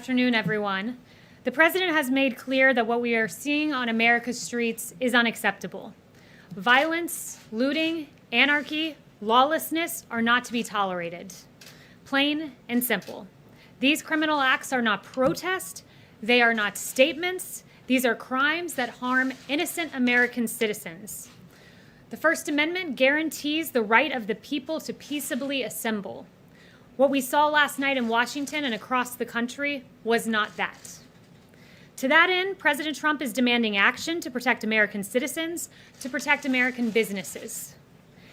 afternoon, everyone. The president has made clear that what we are seeing on America's streets is unacceptable. Violence, looting, anarchy, lawlessness are not to be tolerated. Plain and simple. These criminal acts are not protest, they are not statements, these are crimes that harm innocent American citizens. The First Amendment guarantees the right of the people to peaceably assemble. What we saw last night in Washington and across the country was not that. To that end, President Trump is demanding action to protect American citizens, to protect American businesses.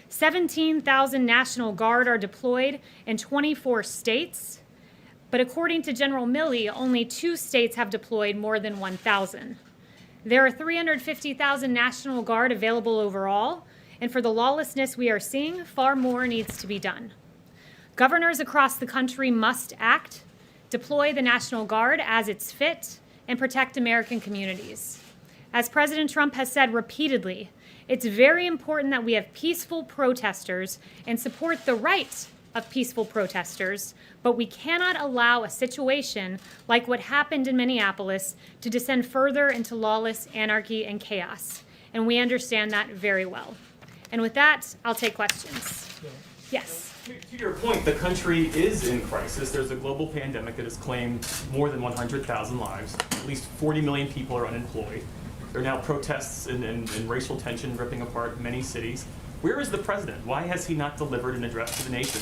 17,000 National Guard are deployed in 24 states, but according to General Milley, only 2 states have deployed more than 1,000. There are 350,000 National Guard available overall, and for the lawlessness we are seeing, far more needs to be done. Governors across the country must act, deploy the National Guard as it's fit, and protect American communities. As President Trump has said repeatedly, it's very important that we have peaceful protesters and support the right of peaceful protesters, but we cannot allow a situation like what happened in Minneapolis to descend further into lawless anarchy and chaos. And we understand that very well. And with that, I'll take questions. Yes. To your point, the country is in crisis. There's a global pandemic that has claimed more than 100,000 lives. At least 40 million people are unemployed. There are now protests and racial tension ripping apart many cities. Where is the president? Why has he not delivered an address to the nation,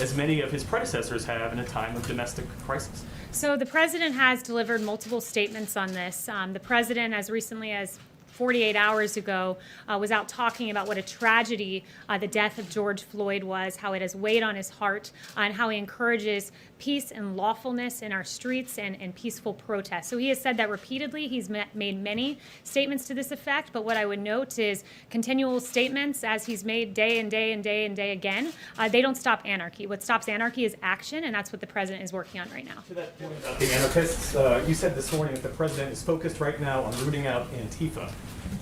as many of his predecessors have in a time of domestic crisis? So the president has delivered multiple statements on this. The president, as recently as 48 hours ago, was out talking about what a tragedy the death of George Floyd was, how it has weighed on his heart, and how he encourages peace and lawfulness in our streets and peaceful protests. So he has said that repeatedly. He's made many statements to this effect, but what I would note is continual statements, as he's made day and day and day and day again, they don't stop anarchy. What stops anarchy is action, and that's what the president is working on right now. To that point about the anarchists, you said this morning that the president is focused right now on rooting out Antifa.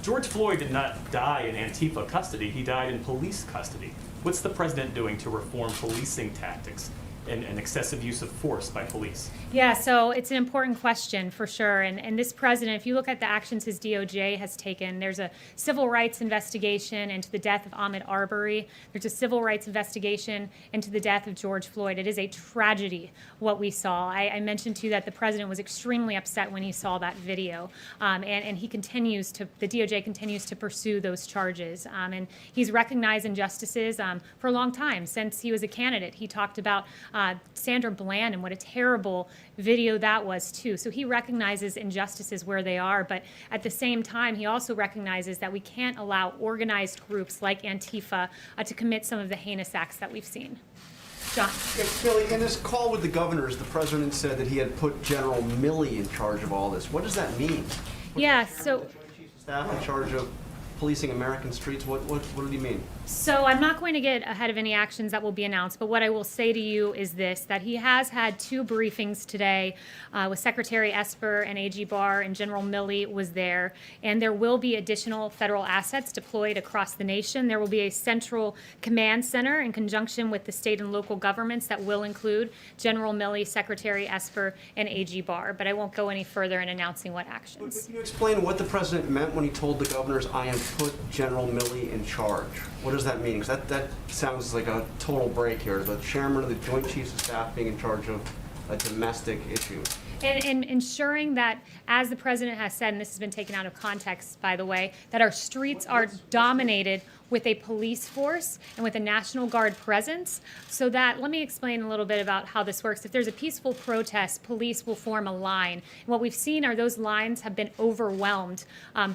George Floyd did not die in Antifa custody. He died in police custody. What's the president doing to reform policing tactics and excessive use of force by police? Yeah, so it's an important question for sure. And this president, if you look at the actions his DOJ has taken, there's a civil rights investigation into the death of Ahmaud Arbery. There's a civil rights investigation into the death of George Floyd. It is a tragedy what we saw. I mentioned to you that the president was extremely upset when he saw that video. And he continues to, the DOJ continues to pursue those charges. And he's recognized injustices for a long time. Since he was a candidate, he talked about Sandra Bland and what a terrible video that was too. So he recognizes injustices where they are, but at the same time, he also recognizes that we can't allow organized groups like Antifa to commit some of the heinous acts that we've seen. John. Yes, Billy, in his call with the governors, the president said that he had put General Milley in charge of all this. What does that mean? Yeah, so The Joint Chiefs of Staff in charge of policing American streets. What did he mean? So I'm not going to get ahead of any actions that will be announced, but what I will say to you is this, that he has had 2 briefings today with Secretary Esper and AG Barr, and General Milley was there, and there will be additional federal assets deployed across the nation. There will be a central command center in conjunction with the state and local governments that will include General Milley, Secretary Esper, and AG Barr, but I won't go any further in announcing what actions. Can you explain what the president meant when he told the governors, I have put General Milley in charge? What does that mean? Because that sounds like a total break here. The chairman of the Joint Chiefs of Staff being in charge of a domestic issue. And ensuring that, as the president has said, and this has been taken out of context, by the way, that our streets are dominated with a police force and with a National Guard presence, so that, let me explain a little bit about how this works. If there's a peaceful protest, police will form a line. And what we've seen are those lines have been overwhelmed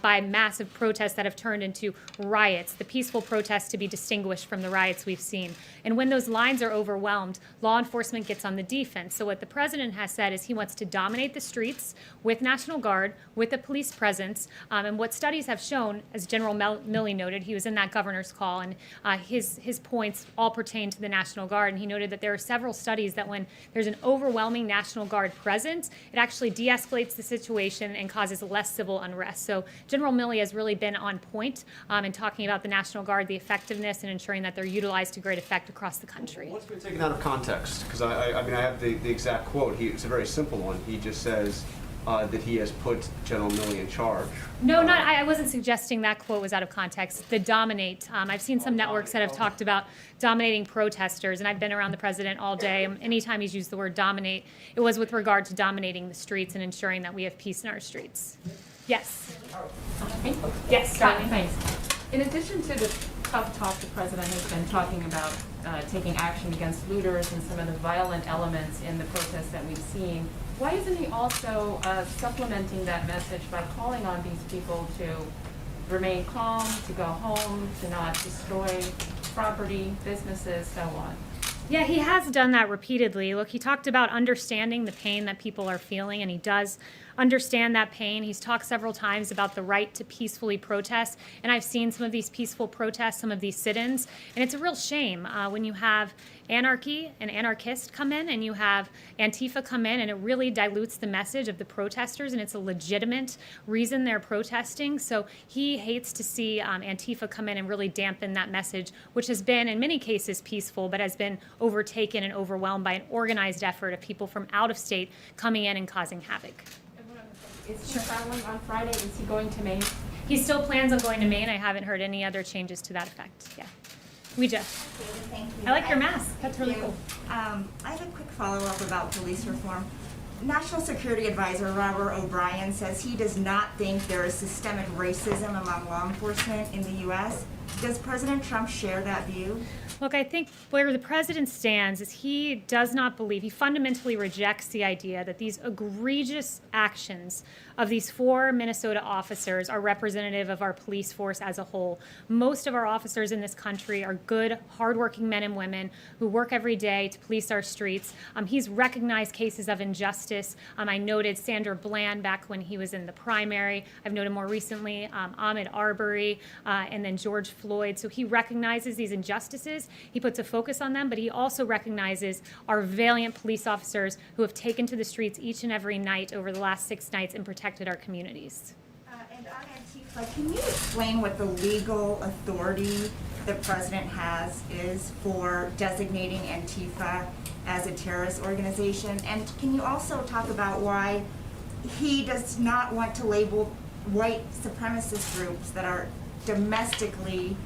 by massive protests that have turned into riots, the peaceful protests to be distinguished from the riots we've seen. And when those lines are overwhelmed, law enforcement gets on the defense. So what the president has said is he wants to dominate the streets with National Guard, with a police presence, and what studies have shown, as General Milley noted, he was in that governor's call, and his points all pertain to the National Guard. And he noted that there are several studies that when there's an overwhelming National Guard presence, it actually de-escalates the situation and causes less civil unrest. So General Milley has really been on point in talking about the National Guard, the effectiveness, and ensuring that they're utilized to great effect across the country. What's been taken out of context? Because I mean, I have the exact quote. It's a very simple one. He just says that he has put General Milley in charge. No, I wasn't suggesting that quote was out of context. The dominate. I've seen some networks that have talked about dominating protesters, and I've been around the president all day. Anytime he's used the word dominate, it was with regard to dominating the streets and ensuring that we have peace in our streets. Yes. Yes, Scott. Thanks. In addition to the tough talk the president has been talking about taking action against looters and some of the violent elements in the protests that we've seen, why isn't he also supplementing that message by calling on these people to remain calm, to go home, to not destroy property, businesses, so on? Yeah, he has done that repeatedly. Look, he talked about understanding the pain that people are feeling, and he does understand that pain. He's talked several times about the right to peacefully protest, and I've seen some of these peaceful protests, some of these sit-ins, and it's a real shame when you have anarchy and anarchists come in and you have Antifa come in, and it really dilutes the message of the protesters, and it's a legitimate reason they're protesting. So he hates to see Antifa come in and really dampen that message, which has been in many cases peaceful, but has been overtaken and overwhelmed by an organized effort of people from out of state coming in and causing havoc. Is he traveling on Friday? Is he going to Maine? He still plans on going to Maine. I haven't heard any other changes to that effect. Yeah. We just. Thank you. I like your mask. That's really cool. I have a quick follow-up about police reform. National Security Advisor Robert O'Brien says he does not think there is systemic racism among law enforcement in the U.S. Does President Trump share that view? Look, I think where the president stands is he does not believe, he fundamentally rejects the idea that these egregious actions of these 4 Minnesota officers are representative of our police force as a whole. Most of our officers in this country are good, hardworking men and women who work every day to police our streets. He's recognized cases of injustice. I noted Sandra Bland back when he was in the primary. I've noted more recently Ahmaud Arbery and then George Floyd. So he recognizes these injustices. He puts a focus on them, but he also recognizes our valiant police officers who have taken to the streets each and every night over the last 6 nights and protected our communities. And on Antifa, can you explain what the legal authority the president is for designating Antifa as a terrorist organization? And can you also talk about why he does not want to label white supremacist groups that are domestically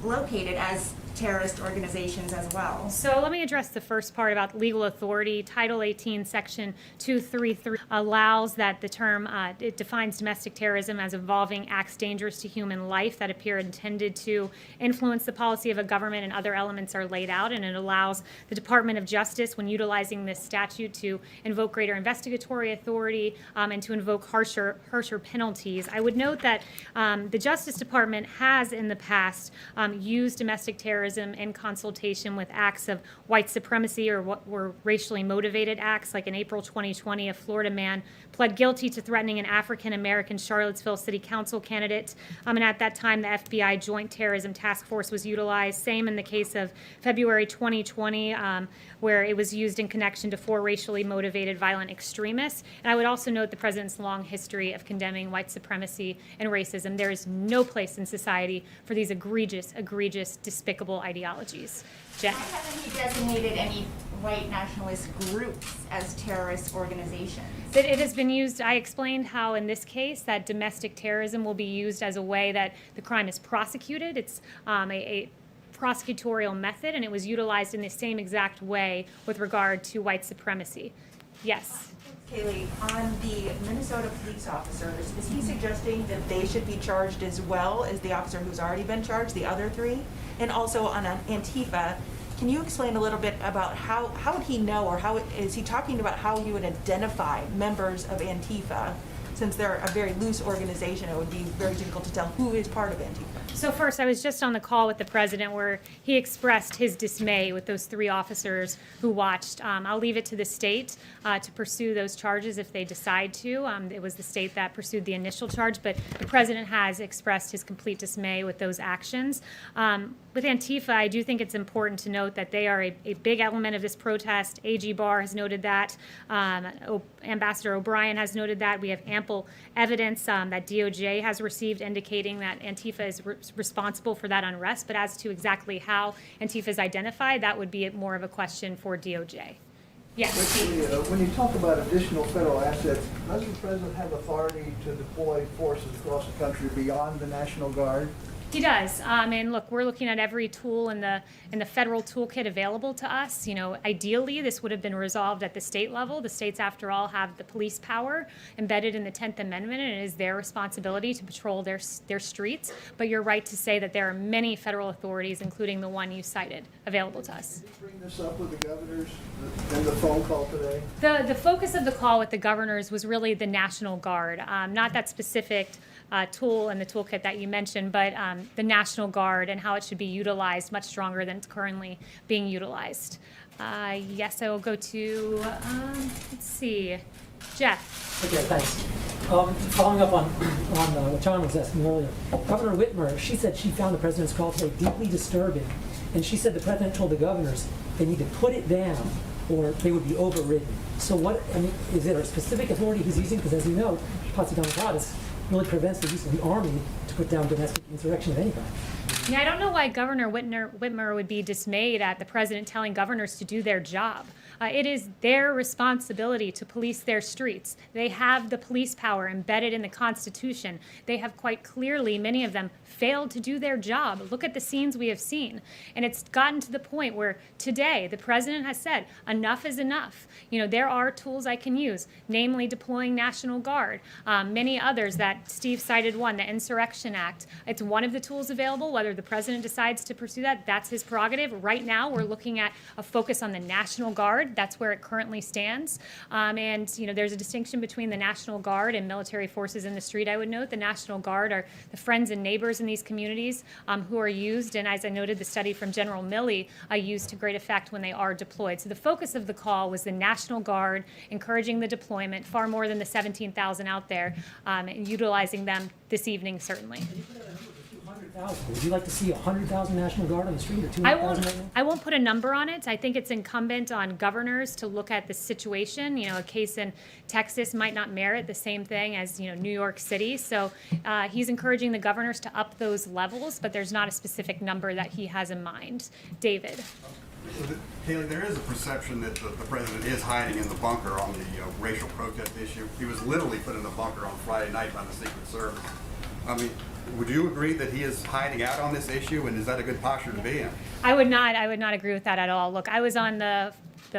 located as terrorist organizations as well? So let me address the first part about legal authority. Title 18, Section 233 allows that the term, it defines domestic terrorism as involving acts dangerous to human life that appear intended to influence the policy of a government, and other elements are laid out, and it allows the Department of Justice, when utilizing this statute, to invoke greater investigatory authority and to invoke harsher penalties. I would note that the Justice Department has in the past used domestic terrorism in consultation with acts of white supremacy or what were racially motivated acts. Like in April 2020, a Florida man pled guilty to threatening an African-American Charlottesville City Council candidate. And at that time, the FBI Joint Terrorism Task Force was utilized. Same in the case of February 2020, where it was used in connection to 4 racially motivated violent extremists. And I would also note the president's long history of condemning white supremacy and racism. There is no place in society for these egregious, despicable ideologies. Jen. Why haven't he designated any white nationalist groups as terrorist organizations? It has been used. I explained how in this case that domestic terrorism will be used as a way that the crime is prosecuted. It's a prosecutorial method, and it was utilized in the same exact way with regard to white supremacy. Yes. Kaylee, on the Minnesota police officers, is he suggesting that they should be charged as well as the officer who's already been charged, the other 3? And also on Antifa, can you explain a little bit about how would he know, or how is he talking about how you would identify members of Antifa? Since they're a very loose organization, it would be very difficult to tell who is part of Antifa. So first, I was just on the call with the president where he expressed his dismay with those 3 officers who watched. I'll leave it to the state to pursue those charges if they decide to. It was the state that pursued the initial charge, but the president has expressed his complete dismay with those actions. With Antifa, I do think it's important to note that they are a big element of this protest. AG Barr has noted that. Ambassador O'Brien has noted that. We have ample evidence that DOJ has received indicating that Antifa is responsible for that unrest. But as to exactly how Antifa is identified, that would be more of a question for DOJ. Yes. When you talk about additional federal assets, does the president have authority to deploy forces across the country beyond the National Guard? He does, and look, we're looking at every tool in the federal toolkit available to us. You know, ideally, this would have been resolved at the state level. The states, after all, have the police power embedded in the 10th Amendment, and it is their responsibility to patrol their streets. But you're right to say that there are many federal authorities, including the one you cited, available to us. Did you bring this up with the governors in the phone call today? The focus of the call with the governors was really the National Guard, not that specific tool in the toolkit that you mentioned, but the National Guard and how it should be utilized much stronger than it's currently being utilized. Yes, I will go to, let's see, Jeff. Okay, thanks. Following up on what John was asking earlier, Governor Whitmer, she said she found the president's call today deeply disturbing, and she said the president told the governors they need to put it down or they would be overridden. So what, I mean, is there a specific authority he's using? Because as you know, Posse Comitatus really prevents the use of the army to put down domestic insurrection of any kind. Yeah, I don't know why Governor Whitmer would be dismayed at the president telling governors to do their job. It is their responsibility to police their streets. They have the police power embedded in the Constitution. They have quite clearly, many of them, failed to do their job. Look at the scenes we have seen. And it's gotten to the point where today the president has said, enough is enough. You know, there are tools I can use, namely deploying National Guard, many others that Steve cited one, the Insurrection Act. It's one of the tools available. Whether the president decides to pursue that, that's his prerogative. Right now, we're looking at a focus on the National Guard. That's where it currently stands. And, you know, there's a distinction between the National Guard and military forces in the street, I would note. The National Guard are the friends and neighbors in these communities who are used, and as I noted, the study from General Milley, used to great effect when they are deployed. So the focus of the call was the National Guard, encouraging the deployment, far more than the 17,000 out there, and utilizing them this evening, certainly. Would you like to see 100,000 National Guard on the street or 200,000 right now? I won't put a number on it. I think it's incumbent on governors to look at the situation. You know, a case in Texas might not merit the same thing as, you know, New York City. So he's encouraging the governors to up those levels, but there's not a specific number that he has in mind. David. Haley, there is a perception that the president is hiding in the bunker on the racial protest issue. He was literally put in the bunker on Friday night by the Secret Service. I mean, would you agree that he is hiding out on this issue, and is that a good posture to be in? I would not agree with that at all. Look, I was on the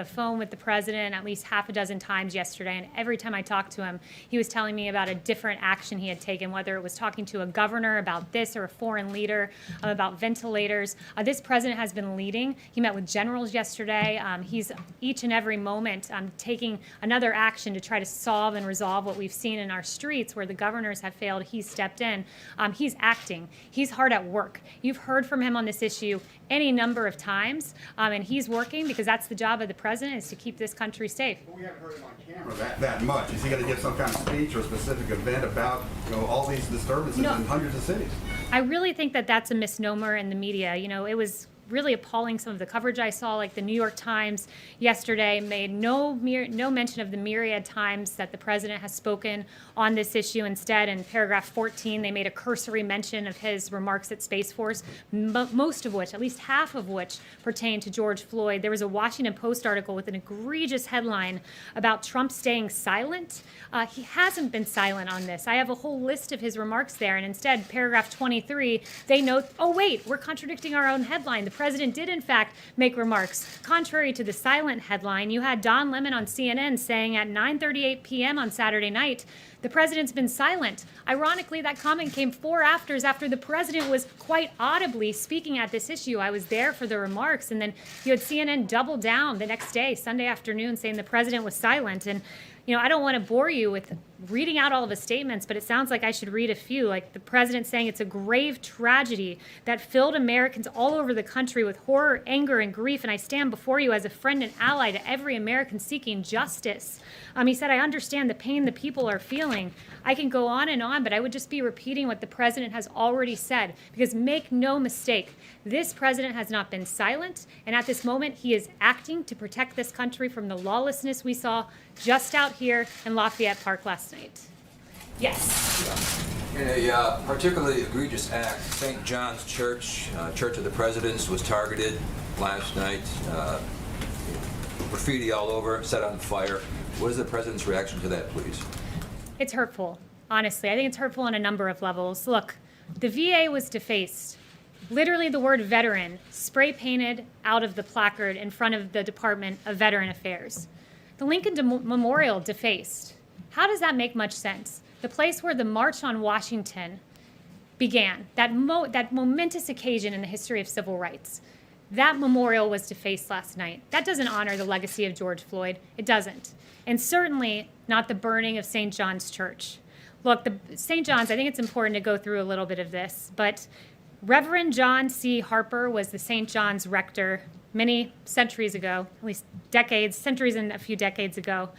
phone with the president at least half a dozen times yesterday, and every time I talked to him, he was telling me about a different action he had taken, whether it was talking to a governor about this or a foreign leader about ventilators. This president has been leading. He met with generals yesterday. He's each and every moment taking another action to try to solve and resolve what we've seen in our streets where the governors have failed. He's stepped in. He's acting. He's hard at work. You've heard from him on this issue any number of times, and he's working because that's the job of the president, is to keep this country safe. Well, we haven't heard him on camera that much. Is he going to give some kind of speech or a specific event about, you know, all these disturbances in hundreds of cities? I really think that that's a misnomer in the media. You know, it was really appalling, some of the coverage I saw, like the New York Times yesterday made no mention of the myriad times that the president has spoken on this issue. Instead, in paragraph 14, they made a cursory mention of his remarks at Space Force, most of which, at least half of which, pertain to George Floyd. There was a Washington Post article with an egregious headline about Trump staying silent. He hasn't been silent on this. I have a whole list of his remarks there, and instead, paragraph 23, they note, oh wait, we're contradicting our own headline. The president did in fact make remarks. Contrary to the silent headline, you had Don Lemon on CNN saying at 9:38 p.m. on Saturday night, the president's been silent. Ironically, that comment came 4 hours after the president was quite audibly speaking at this issue. I was there for the remarks, and then you had CNN double down the next day, Sunday afternoon, saying the president was silent. And you know, I don't want to bore you with reading out all of his statements, but it sounds like I should read a few, like the president saying it's a grave tragedy that filled Americans all over the country with horror, anger, and grief, and I stand before you as a friend and ally to every American seeking justice. He said, I understand the pain the people are feeling. I can go on, but I would just be repeating what the president has already said, because make no mistake, this president has not been silent, and at this moment, he is acting to protect this country from the lawlessness we saw just out here in Lafayette Park last night. Yes. In a particularly egregious act, St. John's Church, Church of the Presidents, was targeted last night. Graffiti all over, set on fire. What is the president's reaction to that, please? It's hurtful, honestly. I think it's hurtful on a number of levels. Look, the VA was defaced. Literally the word veteran spray painted out of the placard in front of the Department of Veteran Affairs. The Lincoln Memorial defaced. How does that make much sense? The place where the March on Washington began, that momentous occasion in the history of civil rights, that memorial was defaced last night. That doesn't honor the legacy of George Floyd. It doesn't. And certainly not the burning of St. John's Church. Look, St. John's, I think it's important to go through a little bit of this, but Reverend John C. Harper was the St. John's rector many centuries ago, at least decades, centuries and a few decades ago.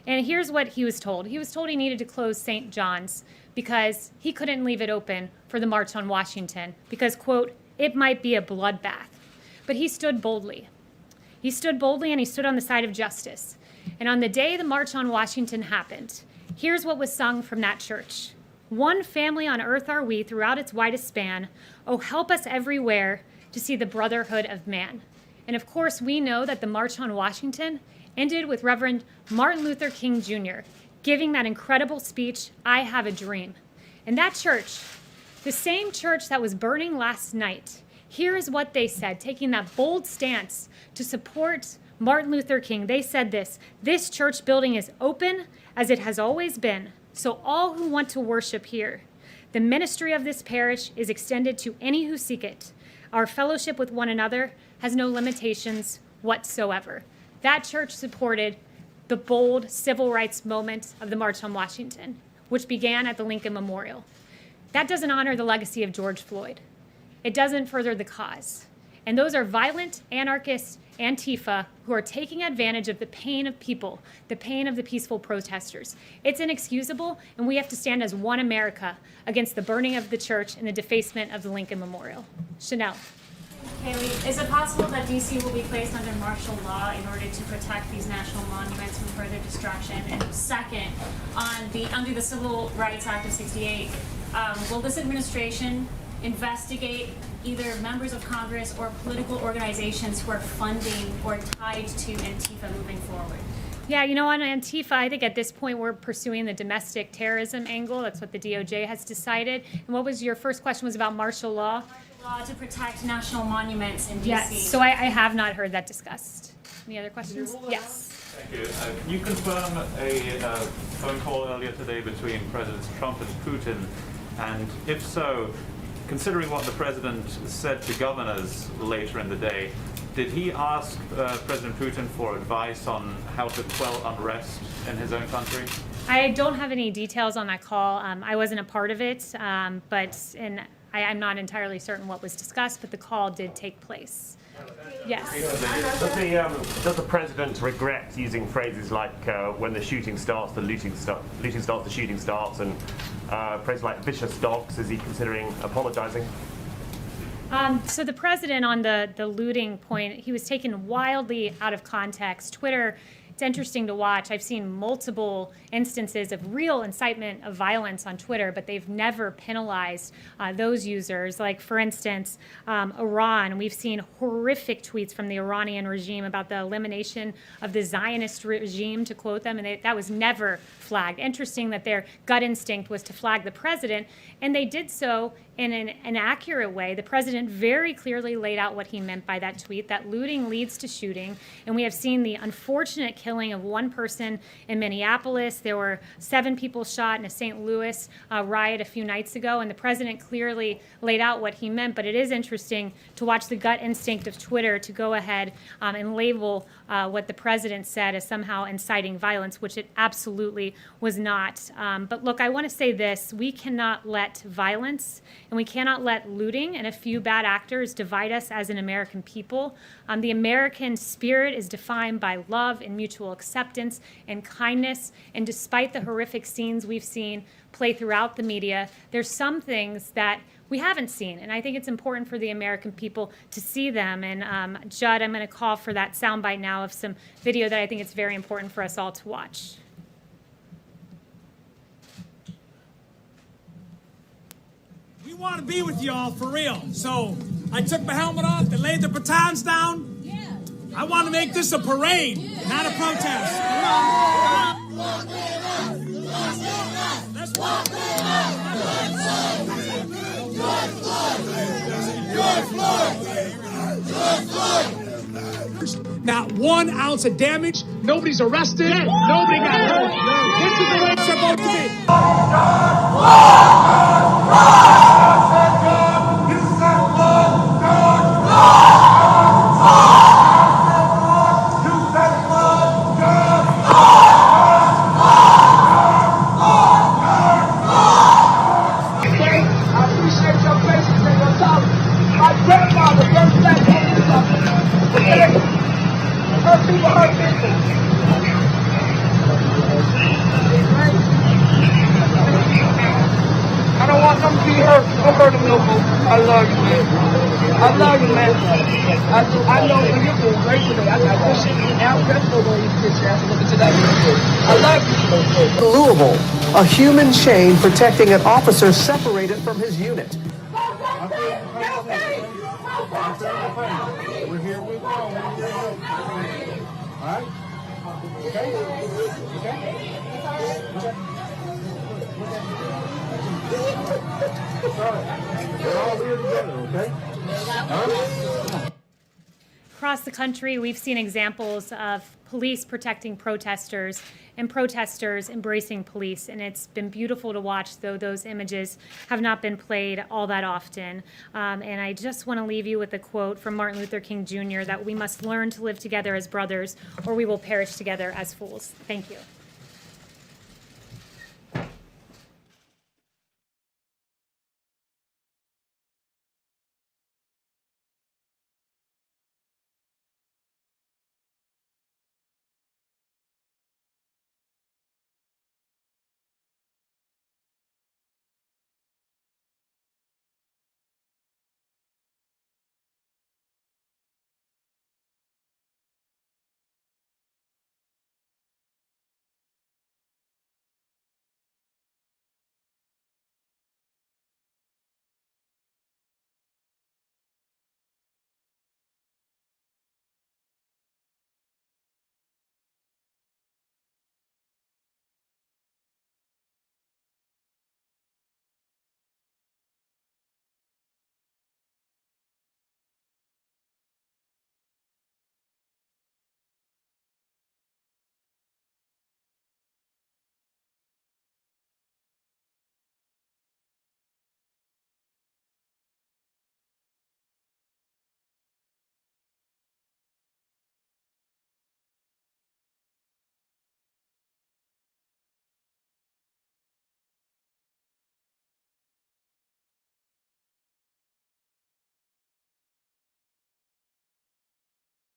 And here's what he was told. He was told he needed to close St. John's because he couldn't leave it open for the March on Washington because, quote, it might be a bloodbath. But he stood boldly. He stood boldly and he stood on the side of justice. And on the day the March on Washington happened, here's what was sung from that church. One family on earth are we throughout its widest span. Oh, help us everywhere to see the brotherhood of man. And of course, we know that the March on Washington ended with Reverend Martin Luther King Jr. giving that incredible speech, I Have a Dream. And that church, the same church that was burning last night, here is what they said, taking that bold stance to support Martin Luther King. They said this church building is open as it has always been, so all who want to worship here. The ministry of this parish is extended to any who seek it. Our fellowship with one another has no limitations whatsoever. That church supported the bold civil rights moment of the March on Washington, which began at the Lincoln Memorial. That doesn't honor the legacy of George Floyd. It doesn't further the cause. And those are violent anarchists, Antifa, who are taking advantage of the pain of people, the pain of the peaceful protesters. It's inexcusable, and we have to stand as one America against the burning of the church and the defacement of the Lincoln Memorial. Chanel. Haley, is it possible that DC will be placed under martial law in order to protect these national monuments from further destruction? And second, under the Civil Rights Act of '68, will this administration investigate either members of Congress or political organizations who are funding or tied to Antifa moving forward? Yeah, on Antifa, I think at this point we're pursuing the domestic terrorism angle. That's what the DOJ has decided. And what was your first question was about martial law? Law to protect national monuments in DC. Yes, so I have not heard that discussed. Any other questions? Yes. Thank you. Can you confirm a phone call earlier today between Presidents Trump and Putin? And if so, considering what the president said to governors later in the day, did he ask President Putin for advice on how to quell unrest in his own country? I don't have any details on that call. I wasn't a part of it, I'm not entirely certain what was discussed, but the call did take place. Yes. Does the president regret using phrases like when the shooting starts, the looting starts, the shooting starts, and phrases like vicious dogs? Is he considering apologizing? So the president on the looting point, he was taken wildly out of context. Twitter, it's interesting to watch. I've seen multiple instances of real incitement of violence on Twitter, but they've never penalized those users. Like, for instance, Iran. We've seen horrific tweets from the Iranian regime about the elimination of the Zionist regime, to quote them, and that was never flagged. Interesting that their gut instinct was to flag the president, and they did so in an accurate way. The president very clearly laid out what he meant by that tweet, that looting leads to shooting. And we have seen the unfortunate killing of one person in Minneapolis. There were 7 people shot in a St. Louis riot a few nights ago, and the president clearly laid out what he meant. But it is interesting to watch the gut instinct of Twitter to go ahead and label what the president said as somehow inciting violence, which it absolutely was not. But look, I want to say this. We cannot let violence and we cannot let looting and a few bad actors divide us as an American people. The American spirit is defined by love and mutual acceptance and kindness. And despite the horrific scenes we've seen play throughout the media, there's some things that we haven't seen. And I think it's important for the American people to see them. And Judd, I'm going to call for that soundbite now of some video that I think it's very important for us all to watch. We want to be with y'all for real. So I took my helmet off and laid the batons down. Yeah. I want to make this a parade, not a protest. Let's walk. Not 1 ounce of damage. Nobody's arrested. Nobody got hurt. This is the way it's supposed to be. I don't want them to be hurt. Don't hurt them no more. I love you, man. I love you, man. I know you're doing great today. I got this shit now. That's no way you get your ass looking to that. I love you. Louisville, a human chain protecting an officer separated from his unit. We're here with you. All right? Okay? We're all here together, okay? Across the country, we've seen examples of police protecting protesters and protesters embracing police, and it's been beautiful to watch, though those images have not been played all that often. And I just want to leave you with a quote from Martin Luther King Jr. that we must learn to live together as brothers, or we will perish together as fools. Thank you.